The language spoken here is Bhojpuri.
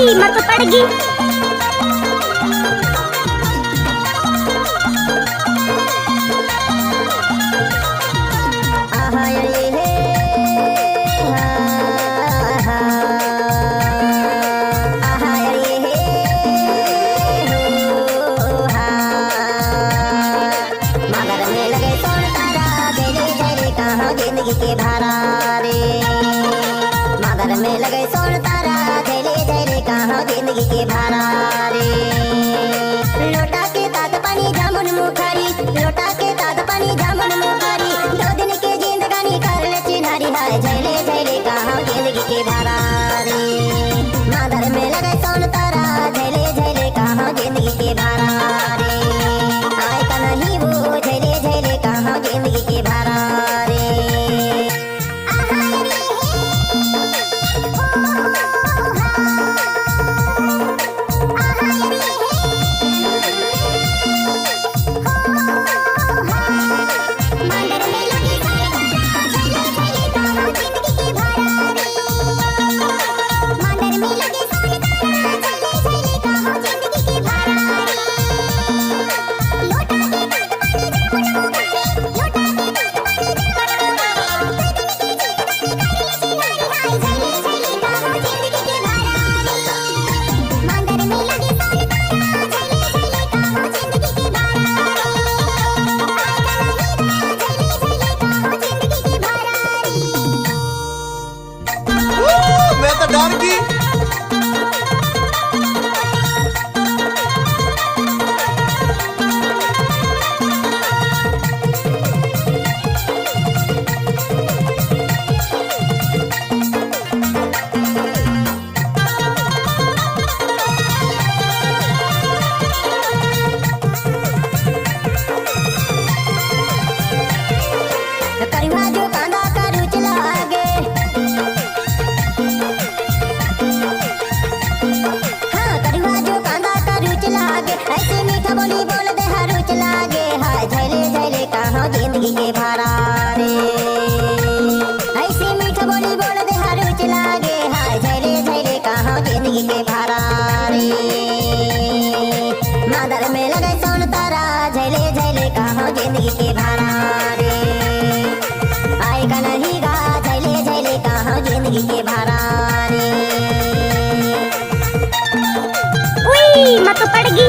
मत पड़गी। जिंदगी के भारा रे मादर में लगे सोन तारा झेले झेले कहाँ जिंदगी के भारा रे। लोटा के तात पानी जामुन मुखारी लोटा के तात पानी जामुन मुखारी 2 दिन के जिंदगानी कर ले चिन्हारी हाय झेले झेले कहाँ जिंदगी के भारा रे। मादर में लगे सोन तारा झेले झेले कहाँ जिंदगी के भारा रे। आए का नहीं वो झेले झेले कहाँ जिंदगी के भारा रे। मैं तो डर गई। करुआ जो कांदा करू चला आगे हाँ करुआ जो कांदा करू चला आगे ऐसे मीठा बोली बोल दे हरू चला आगे हाय झैले झैले कहाँ जिंदगी के भारा रे। ऐसे मीठा बोली बोल दे हरू चला आगे हाय झैले झैले कहाँ जिंदगी के भारा रे। मादर में लगे सोन तारा झैले झैले कहाँ जिंदगी के भारा रे। आएगा नहीं गा झैले झैले कहाँ जिंदगी के भारा रे। उई मत पड़गी।